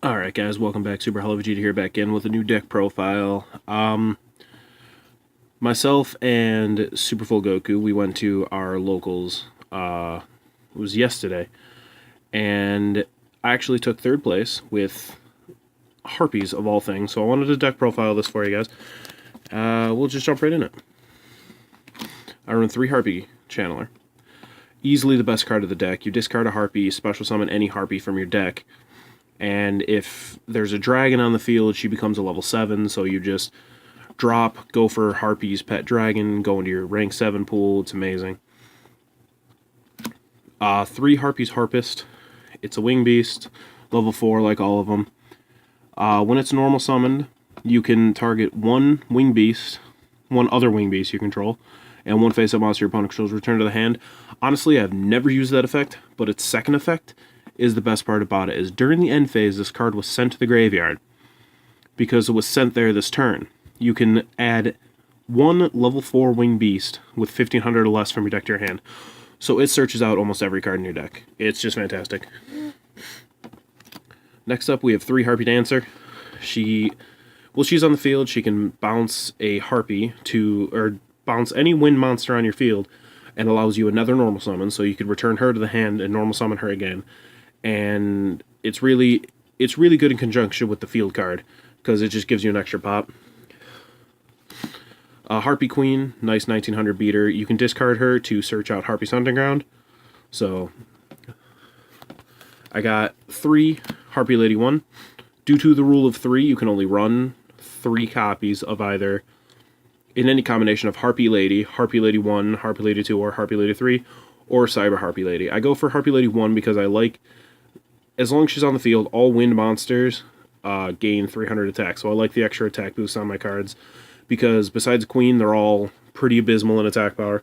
Alright guys, welcome back. Super Hell of a Vegeta here, back in with a new deck profile. Myself and Super Full Goku, we went to our locals, it was yesterday, and I actually took third place with Harpies of all things, so I wanted to deck profile this for you guys. We'll just jump right in it. I run 3 Harpie Channeler. Easily the best card of the deck. You discard a Harpie, special summon any Harpie from your deck, and if there's a dragon on the field, she becomes a level 7, so you just drop, go for Harpie's pet dragon, go into your rank 7 pool. It's amazing. 3 Harpie's Harpist. It's a wing beast, level 4 like all of them. When it's normal summoned, you can target one wing beast, one other wing beast you control, and one face-up monster your opponent controls return to the hand. Honestly, I've never used that effect, but its second effect is the best part about it, is during the end phase, this card was sent to the graveyard. Because it was sent there this turn, you can add one level 4 wing beast with 1500 or less from your deck to your hand. So it searches out almost every card in your deck. It's just fantastic. Next up, we have 3 Harpie Dancer. While she's on the field, she can bounce a Harpie or bounce any wind monster on your field, and allows you another normal summon, so you could return her to the hand and normal summon her again. And it's really good in conjunction with the field card, because it just gives you an extra pop. Harpie Queen, nice 1900 beater. You can discard her to search out Harpie's Hunting Ground. So, I got 3 Harpie Lady 1. Due to the rule of 3, you can only run 3 copies of either, in any combination of Harpie Lady 1, Harpie Lady 2, or Harpie Lady 3, or Cyber Harpie Lady. I go for Harpie Lady 1 because I like, as long as she's on the field, all wind monsters gain 300 attack. So I like the extra attack boost on my cards, because besides Queen, they're all pretty abysmal in attack power.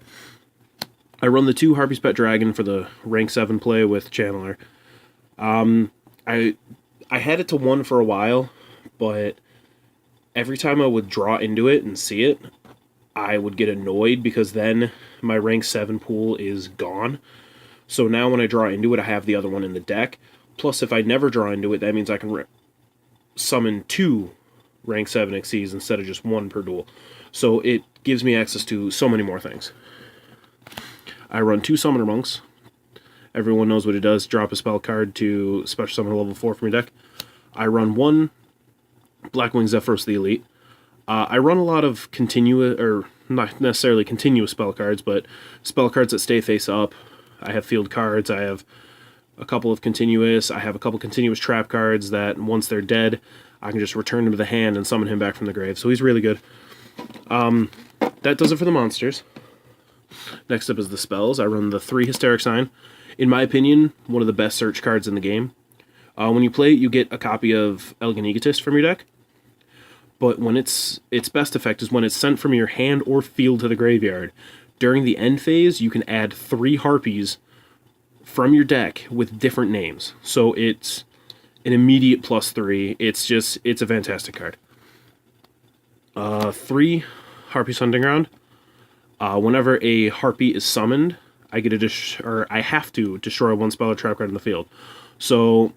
I run the 2 Harpie's Pet Dragon for the rank 7 play with Channeler. I had it to 1 for a while, but every time I would draw into it and see it, I would get annoyed, because then my rank 7 pool is gone. So now when I draw into it, I have the other one in the deck. Plus, if I never draw into it, that means I can summon 2 rank 7 Xyzs instead of just 1 per duel. So it gives me access to so many more things. I run 2 Summoner Monks. Everyone knows what it does. Drop a spell card to special summon a level 4 from your deck. I run 1 Blackwing Zephyros the Elite. I run a lot of continuous, or not necessarily continuous spell cards, but spell cards that stay face up. I have field cards. I have a couple of continuous. I have a couple continuous trap cards that once they're dead, I can just return him to the hand and summon him back from the grave. So he's really good. That does it for the monsters. Next up is the spells. I run the 3 Hysteric Sign. In my opinion, one of the best search cards in the game. When you play it, you get a copy of Elegant Egotist from your deck. But when its best effect is when it's sent from your hand or field to the graveyard. During the end phase, you can add 3 Harpies from your deck with different names. So it's an immediate +3. It's a fantastic card. 3 Harpie's Hunting Ground. Whenever a Harpie is summoned, I have to destroy 1 spell or trap card in the field. So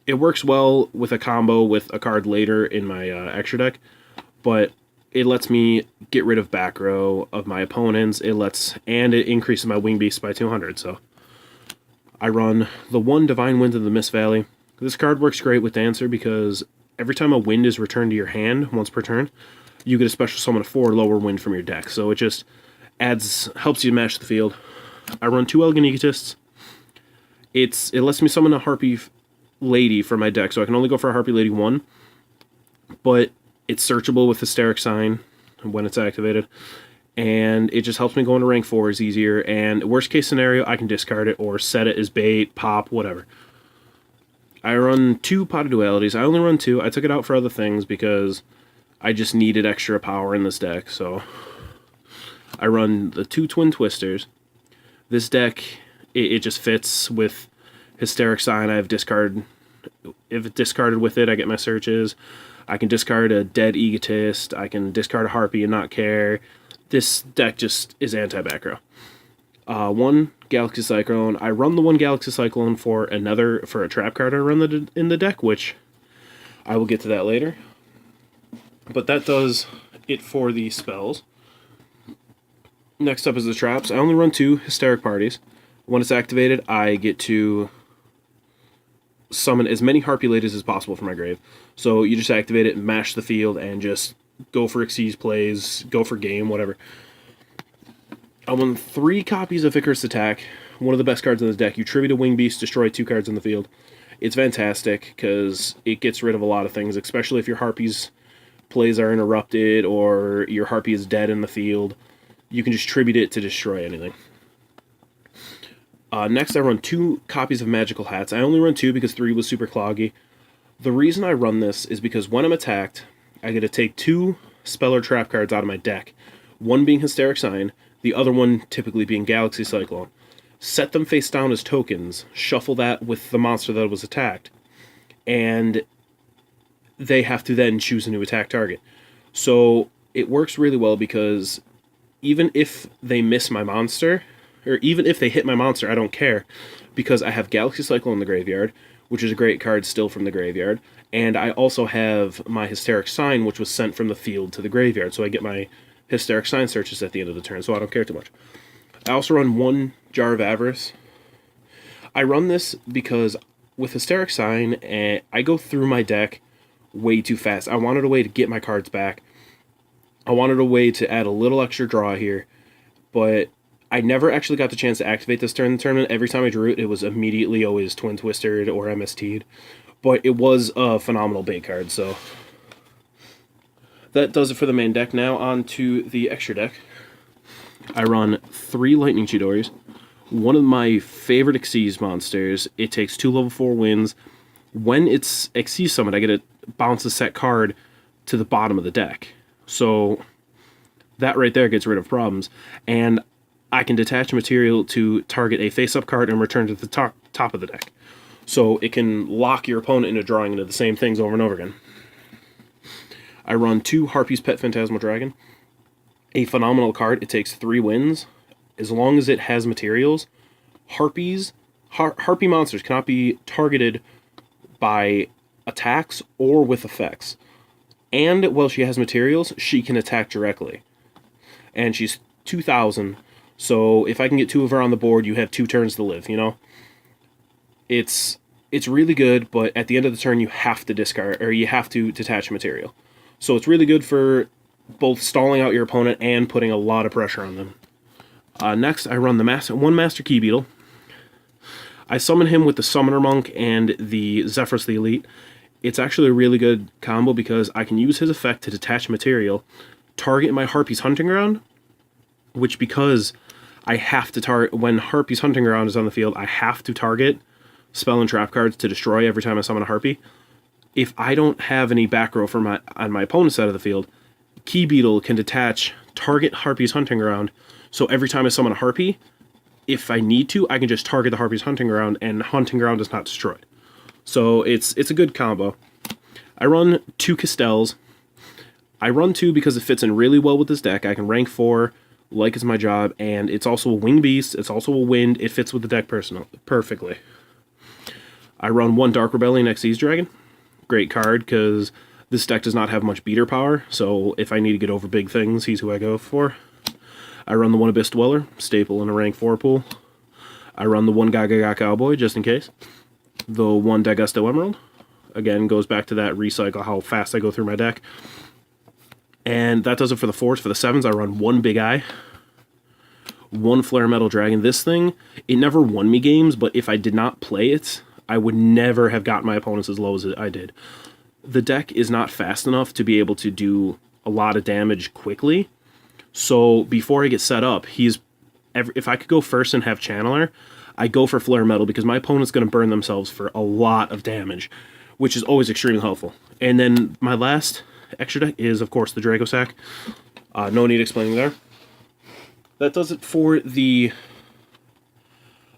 it works well with a combo with a card later in my extra deck, but it lets me get rid of back row of my opponents. And it increases my wing beast by 200. So I run the 1 Divine Wind of the Mist Valley. This card works great with Dancer because every time a wind is returned to your hand once per turn, you get a special summon of 4 lower wind from your deck. So it just helps you match the field. I run 2 Elegant Egotists. It lets me summon a Harpie Lady from my deck, so I can only go for a Harpie Lady 1, but it's searchable with Hysteric Sign when it's activated, and it just helps me go into rank 4s easier, and worst case scenario, I can discard it or set it as bait, pop, whatever. I run 2 Pot of Dualities. I only run 2. I took it out for other things because I just needed extra power in this deck, so I run the 2 Twin Twisters. This deck, it just fits with Hysteric Sign. I have discard. If it's discarded with it, I get my searches. I can discard a dead Egotist. I can discard a Harpie and not care. This deck just is anti-back row. 1 Galaxy Cyclone. I run the 1 Galaxy Cyclone for a trap card I run in the deck, which I will get to that later. But that does it for the spells. Next up is the traps. I only run 2 Hysteric Parties. When it's activated, I get to summon as many Harpie ladies as possible from my grave. So you just activate it, mash the field, and just go for Xyz plays, go for game, whatever. I won 3 copies of Icarus Attack, one of the best cards in this deck. You tribute a Wing Beast, destroy 2 cards in the field. It's fantastic because it gets rid of a lot of things, especially if your Harpie's plays are interrupted or your Harpie is dead in the field. You can just tribute it to destroy anything. Next, I run 2 copies of Magical Hats. I only run 2 because 3 was super cloggy. The reason I run this is because when I'm attacked, I get to take 2 spell or trap cards out of my deck. One being Hysteric Sign, the other one typically being Galaxy Cyclone. Set them face down as tokens, shuffle that with the monster that was attacked, and they have to then choose a new attack target. So it works really well because even if they miss my monster, or even if they hit my monster, I don't care, because I have Galaxy Cyclone in the graveyard, which is a great card still from the graveyard, and I also have my Hysteric Sign, which was sent from the field to the graveyard, so I get my Hysteric Sign searches at the end of the turn, so I don't care too much. I also run 1 Jar of Avarice. I run this because with Hysteric Sign, I go through my deck way too fast. I wanted a way to get my cards back. I wanted a way to add a little extra draw here, but I never actually got the chance to activate this turn in the tournament. Every time I drew it, it was immediately always Twin Twistered or MST'd, but it was a phenomenal bait card, so that does it for the main deck. Now on to the extra deck. I run 3 Lightning Chidori's. One of my favorite Xyz monsters. It takes 2 level 4 wins. When it's Xyz summoned, I get to bounce a set card to the bottom of the deck. So that right there gets rid of problems. And I can detach material to target a face-up card and return to the top of the deck. So it can lock your opponent into drawing into the same things over and over again. I run 2 Harpie's Pet Phantasmal Dragon. A phenomenal card. It takes 3 wins. As long as it has materials, Harpie monsters cannot be targeted by attacks or with effects. And while she has materials, she can attack directly. And she's 2,000, so if I can get 2 of her on the board, you have 2 turns to live, you know? It's really good, but at the end of the turn, you have to discard, or you have to detach material. So it's really good for both stalling out your opponent and putting a lot of pressure on them. Next, I run the 1 Master Key Beetle. I summon him with the Summoner Monk and the Zephrys the Elite. It's actually a really good combo because I can use his effect to detach material, target my Harpie's Hunting Ground, which because I have to target, when Harpie's Hunting Ground is on the field, I have to target spell and trap cards to destroy every time I summon a Harpie. If I don't have any back row on my opponent's side of the field, Key Beetle can detach, target Harpie's Hunting Ground, so every time I summon a Harpie, if I need to, I can just target the Harpie's Hunting Ground, and Hunting Ground is not destroyed. So it's a good combo. I run 2 Castels. I run 2 because it fits in really well with this deck. I can rank 4, like it's my job, and it's also a Wing Beast, it's also a Wind, it fits with the deck perfectly. I run 1 Dark Rebellion Xyz Dragon. Great card, because this deck does not have much beater power, so if I need to get over big things, he's who I go for. I run the 1 Abyss Dweller, staple in a rank 4 pool. I run the 1 Gaga Cowboy, just in case. The 1 Dagusto Emerald. Again, goes back to that recycle, how fast I go through my deck. And that does it for the 4s. For the 7s, I run 1 Big Eye. 1 Flare Metal Dragon. This thing, it never won me games, but if I did not play it, I would never have gotten my opponents as low as I did. The deck is not fast enough to be able to do a lot of damage quickly. So before I get set up, if I could go first and have Channeler, I go for Flare Metal because my opponent's going to burn themselves for a lot of damage, which is always extremely helpful. And then my last extra deck is, of course, the Draco Sack. No need explaining there. That does it for the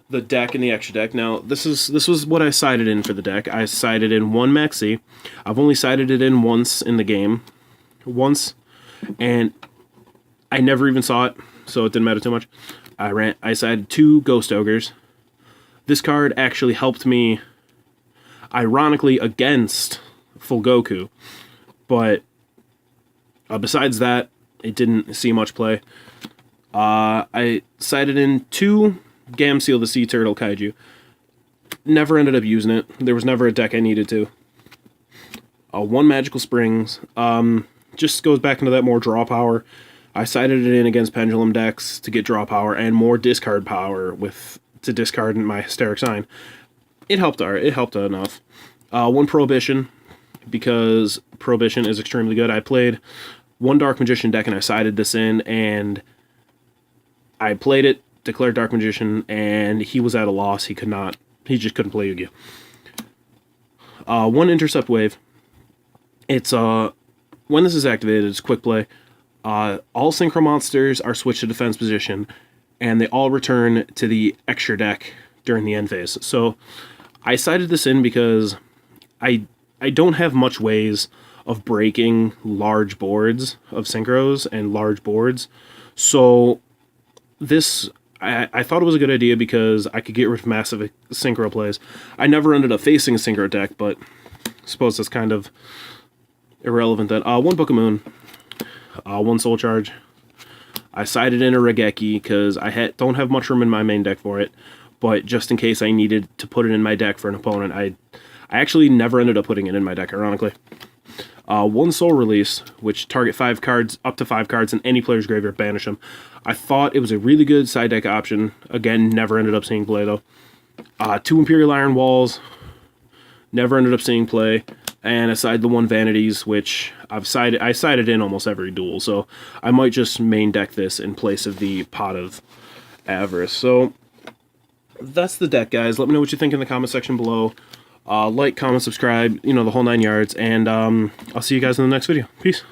deck and the extra deck. Now, this was what I sided in for the deck. I sided in 1 Maxi. I've only sided it in once in the game. Once. And I never even saw it, so it didn't matter too much. I sided 2 Ghost Ogres. This card actually helped me, ironically, against full Goku. But besides that, it didn't see much play. I sided in 2 Gamseel the Sea Turtle Kaiju. Never ended up using it. There was never a deck I needed to. 1 Magical Springs. Just goes back into that more draw power. I sided it in against Pendulum decks to get draw power and more discard power to discard my Hysteric Sign. It helped enough. 1 Prohibition, because Prohibition is extremely good. I played 1 Dark Magician deck and I sided this in, and I played it, declared Dark Magician, and he was at a loss. He just couldn't play Yu-Gi-Oh! 1 Intercept Wave. It's when this is activated, it's quick play. All Synchro monsters are switched to defense position, and they all return to the extra deck during the end phase. So I sided this in because I don't have much ways of breaking large boards of Synchros and large boards. So this, I thought it was a good idea because I could get rid of massive Synchro plays. I never ended up facing a Synchro deck, but I suppose that's kind of irrelevant then. 1 Book of Moon, 1 Soul Charge. I sided in a Regeki because I don't have much room in my main deck for it, but just in case I needed to put it in my deck for an opponent, I actually never ended up putting it in my deck, ironically. 1 Soul Release, which target 5 cards, up to 5 cards in any player's graveyard, banish them. I thought it was a really good side deck option. Again, never ended up seeing play, though. 2 Imperial Iron Walls, never ended up seeing play. And aside the 1 Vanities, which I sided in almost every duel, so I might just main deck this in place of the Pot of Avarice. So that's the deck, guys. Let me know what you think in the comment section below. Like, comment, subscribe, the whole 9 yards, and I'll see you guys in the next video. Peace.